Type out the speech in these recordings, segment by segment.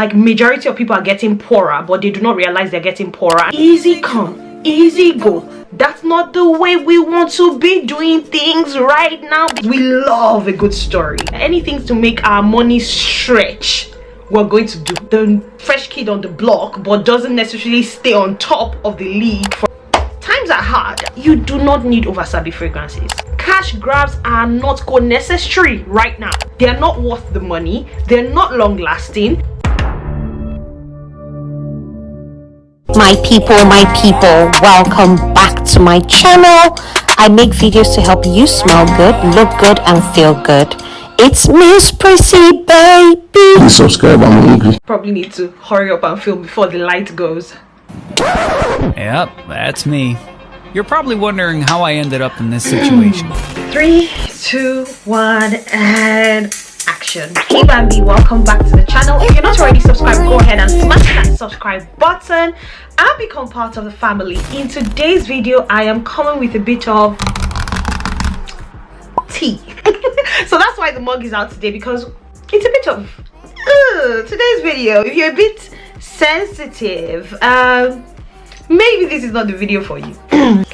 Like majority of people are getting poorer, but they do not realize they're getting poorer. Easy come, easy go. That's not the way we want to be doing things right now. We love a good story. Anything to make our money stretch, we're going to do. The fresh kid on the block, but doesn't necessarily stay on top of the league. Times are hard. You do not need oversabi fragrances. Cash grabs are not necessary right now. They are not worth the money. They're not long lasting. My people, welcome back to my channel. I make videos to help you smell good, look good, and feel good. It's Miss Prissy, baby. Please subscribe, I'm hungry. Probably need to hurry up and film before the light goes. Yep, that's me. You're probably wondering how I ended up in this situation. 3, 2, 1, and action. Hey Bambi, welcome back to the channel. If you're not already subscribed, go ahead and smash that subscribe button and become part of the family. In today's video, I am coming with a bit of tea. So that's why the mug is out today, because it's a bit of today's video. If you're a bit sensitive, maybe this is not the video for you.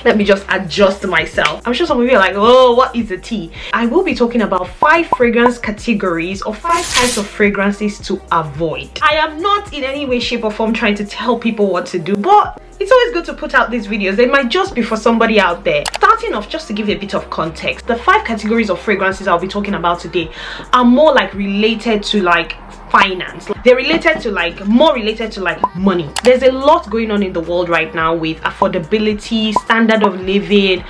Let me just adjust myself. I'm sure some of you are like, oh, what is a tea? I will be talking about 5 fragrance categories or 5 types of fragrances to avoid. I am not in any way, shape or form trying to tell people what to do, but it's always good to put out these videos. They might just be for somebody out there. Starting off, just to give you a bit of context, the 5 categories of fragrances I'll be talking about today are more like related to like finance. They're related to more related to money. There's a lot going on in the world right now with affordability, standard of living,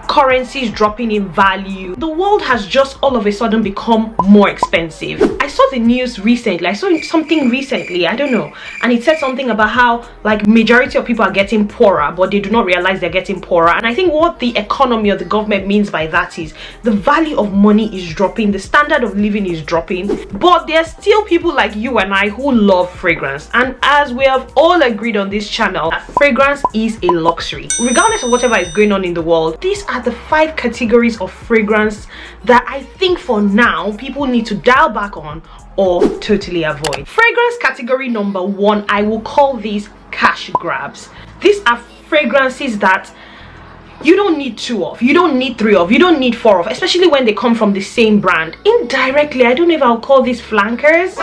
currencies dropping in value. The world has just all of a sudden become more expensive. I saw the news recently. I saw something recently, I don't know, and it said something about how majority of people are getting poorer, but they do not realize they're getting poorer. And I think what the economy or the government means by that is the value of money is dropping, the standard of living is dropping, but there's still people like you and I who love fragrance. And as we have all agreed on this channel, fragrance is a luxury. Regardless of whatever is going on in the world, these are the 5 categories of fragrance that I think for now people need to dial back on or totally avoid. Fragrance category number 1, I will call these cash grabs. These are fragrances that you don't need 2 of, you don't need 3 of, you don't need 4 of, especially when they come from the same brand. Indirectly, I don't know if I'll call these flankers.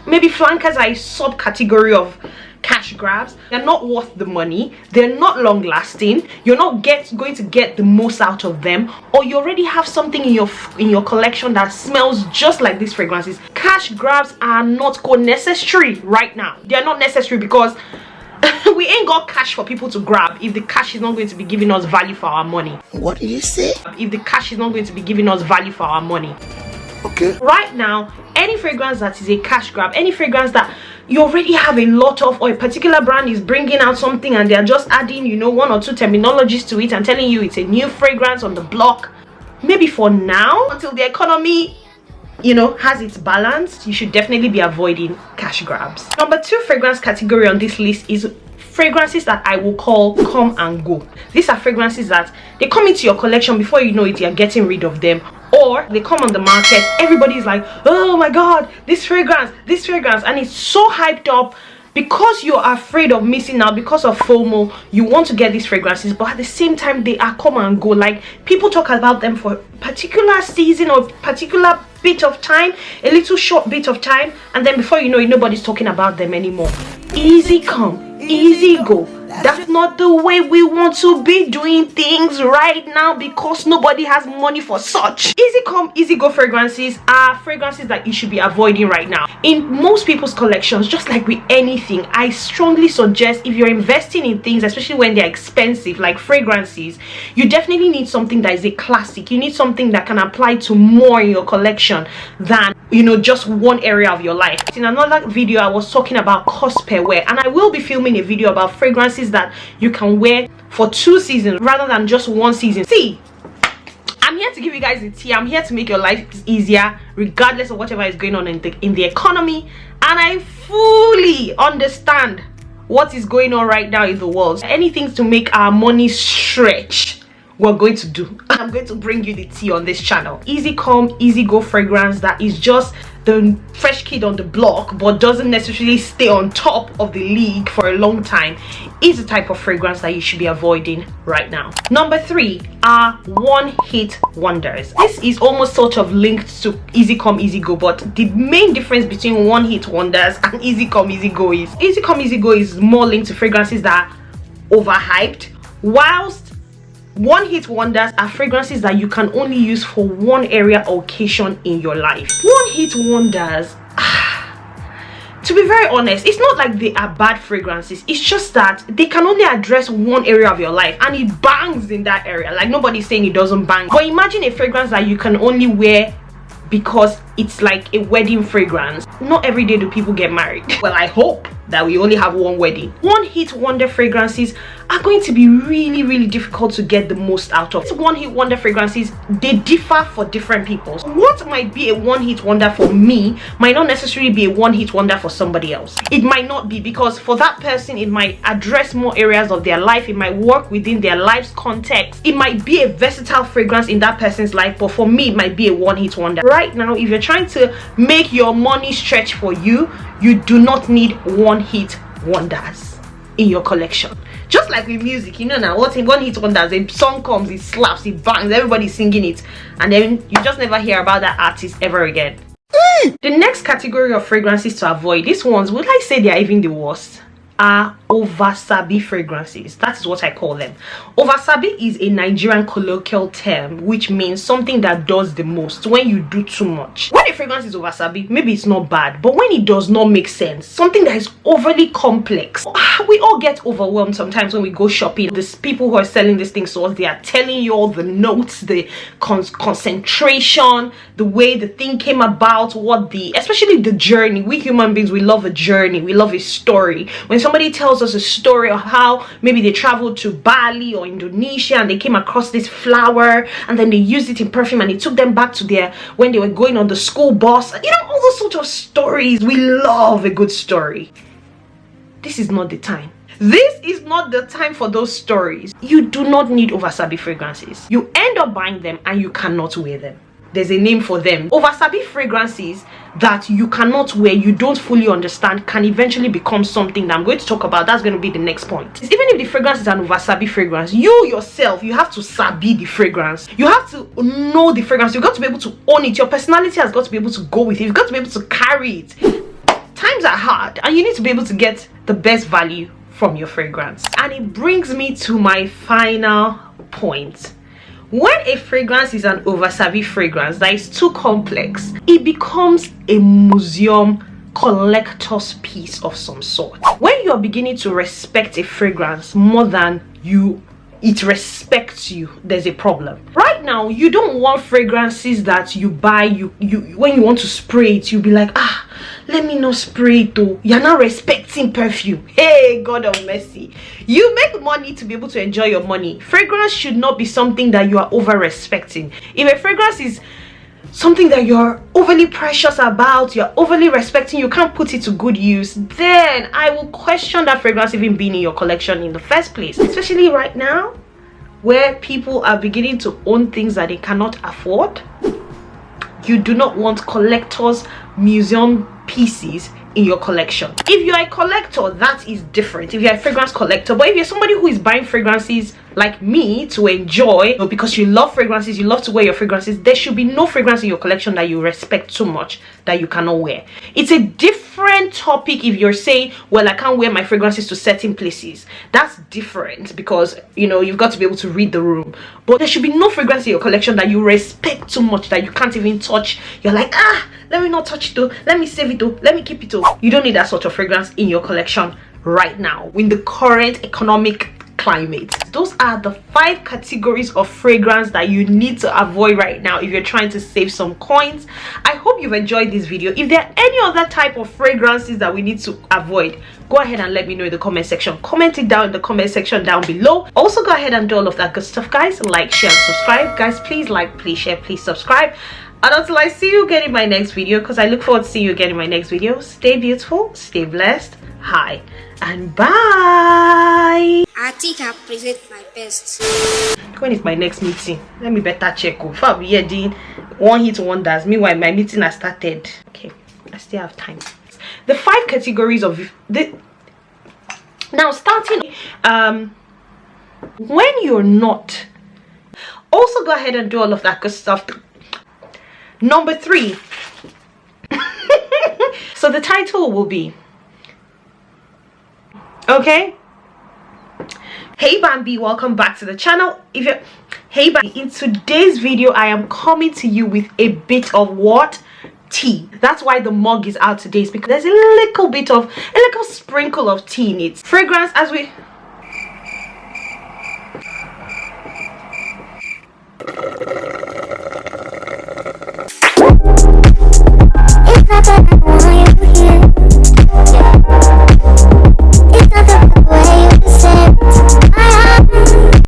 Maybe flankers are a subcategory of cash grabs. They're not worth the money, they're not long lasting, you're not going to get the most out of them, or you already have something in your collection that smells just like these fragrances. Cash grabs are not necessary right now. They are not necessary because we ain't got cash for people to grab if the cash is not going to be giving us value for our money. What did you say? If the cash is not going to be giving us value for our money. Okay. Right now, any fragrance that is a cash grab, any fragrance that you already have a lot of, or a particular brand is bringing out something and they're just adding 1 or 2 terminologies to it and telling you it's a new fragrance on the block, maybe for now, until the economy has its balance, you should definitely be avoiding cash grabs. Number 2 fragrance category on this list is fragrances that I will call come and go. These are fragrances that they come into your collection, before you know it, you're getting rid of them, or they come on the market, everybody's like, oh my god, this fragrance, and it's so hyped up. Because you're afraid of missing out, because of FOMO, you want to get these fragrances, but at the same time they are come and go. Like, people talk about them for a particular season or particular bit of time, a little short bit of time, and then before you know it, nobody's talking about them anymore. Easy come, easy go. That's not the way we want to be doing things right now, because nobody has money for such. Easy come, easy go fragrances are fragrances that you should be avoiding right now. In most people's collections, just like with anything, I strongly suggest, if you're investing in things, especially when they're expensive like fragrances, you definitely need something that is a classic. You need something that can apply to more in your collection than just one area of your life. In another video, I was talking about cost per wear, and I will be filming a video about fragrances that you can wear for 2 seasons rather than just 1 season. See, I'm here to give you guys the tea. I'm here to make your life easier regardless of whatever is going on in the economy, and I fully understand what is going on right now in the world. Anything to make our money stretch, we're going to do. I'm going to bring you the tea on this channel. Easy come, easy go fragrance that is just the fresh kid on the block but doesn't necessarily stay on top of the league for a long time is the type of fragrance that you should be avoiding right now. Number 3 are one-hit wonders. This is almost sort of linked to easy come easy go, but the main difference between one-hit wonders and easy come easy go is more linked to fragrances that are overhyped, whilst one-hit wonders are fragrances that you can only use for one area or occasion in your life. One-hit wonders, to be very honest, it's not like they are bad fragrances. It's just that they can only address one area of your life and it bangs in that area. Like, nobody's saying it doesn't bang, but imagine a fragrance that you can only wear because it's like a wedding fragrance. Not every day do people get married. Well, I hope that we only have one wedding. One-hit wonder fragrances are going to be really difficult to get the most out of. One-hit wonder fragrances, they differ for different people. What might be a one-hit wonder for me might not necessarily be a one-hit wonder for somebody else. It might not be, because for that person it might address more areas of their life, it might work within their life's context, it might be a versatile fragrance in that person's life, but for me it might be a one-hit wonder. Right now, if you're trying to make your money stretch for you, you do not need one-hit wonders in your collection. Just like with music, you know now, what one-hit wonders, a song comes, it slaps, it bangs, everybody's singing it, and then you just never hear about that artist ever again. The next category of fragrances to avoid, these ones, would I say they are even the worst, are oversabi fragrances. That is what I call them. Oversabi is a Nigerian colloquial term which means something that does the most, when you do too much. When a fragrance is oversabi, maybe it's not bad, but when it does not make sense, something that is overly complex, we all get overwhelmed sometimes when we go shopping. These people who are selling these things to us, they are telling you all the notes, the concentration, the way the thing came about, especially the journey. We human beings, we love a journey, we love a story. When somebody tells us a story of how maybe they traveled to Bali or Indonesia and they came across this flower and then they used it in perfume and it took them back to when they were going on the school bus, you know, all those sort of stories. We love a good story. This is not the time. This is not the time for those stories. You do not need oversabi fragrances. You end up buying them and you cannot wear them. There's a name for them. Oversabi fragrances that you cannot wear, you don't fully understand, can eventually become something that I'm going to talk about. That's going to be the next point. Even if the fragrance is an oversabi fragrance, you yourself, you have to sabi the fragrance. You have to know the fragrance. You've got to be able to own it. Your personality has got to be able to go with it. You've got to be able to carry it. Times are hard and you need to be able to get the best value from your fragrance. And it brings me to my final point. When a fragrance is an oversabi fragrance that is too complex, it becomes a museum collector's piece of some sort. When you are beginning to respect a fragrance more than it respects you, there's a problem. Right now, you don't want fragrances that you buy, when you want to spray it, you'll be like, let me not spray it though. You're not respecting perfume. Hey, God of mercy. You make money to be able to enjoy your money. Fragrance should not be something that you are over respecting. If a fragrance is something that you're overly precious about, you're overly respecting, you can't put it to good use, then I will question that fragrance even being in your collection in the first place. Especially right now, where people are beginning to own things that they cannot afford. You do not want collectors' museum pieces in your collection. If you're a collector, that is different. If you're a fragrance collector, but if you're somebody who is buying fragrances like me to enjoy, or because you love fragrances, you love to wear your fragrances, there should be no fragrance in your collection that you respect too much that you cannot wear. It's a different topic if you're saying, well, I can't wear my fragrances to certain places. That's different because, you know, you've got to be able to read the room. But there should be no fragrance in your collection that you respect too much that you can't even touch. You're like, let me not touch it though, let me save it though, let me keep it though. You don't need that sort of fragrance in your collection right now in the current economic climate. Those are the 5 categories of fragrance that you need to avoid right now if you're trying to save some coins. I hope you've enjoyed this video. If there are any other type of fragrances that we need to avoid, go ahead and let me know in the comment section. Comment it down in the comment section down below. Also, go ahead and do all of that good stuff, guys. Like, share, and subscribe. Guys, please like, please share, please subscribe. And until I see you again in my next video, because I look forward to seeing you again in my next video, stay beautiful, stay blessed, hi, and bye. I think I present my best. When is my next meeting? Let me better check. If I'll be here doing one hit wonders. Meanwhile, my meeting has started. Okay, I still have time. The 5 categories of the now starting when you're not. Also, go ahead and do all of that good stuff. Number 3. So the title will be, okay, hey Bambi, welcome back to the channel. If you hey Bambi, in today's video I am coming to you with a bit of what? Tea. That's why the mug is out today, is because there's a little sprinkle of tea in it. Fragrance, as we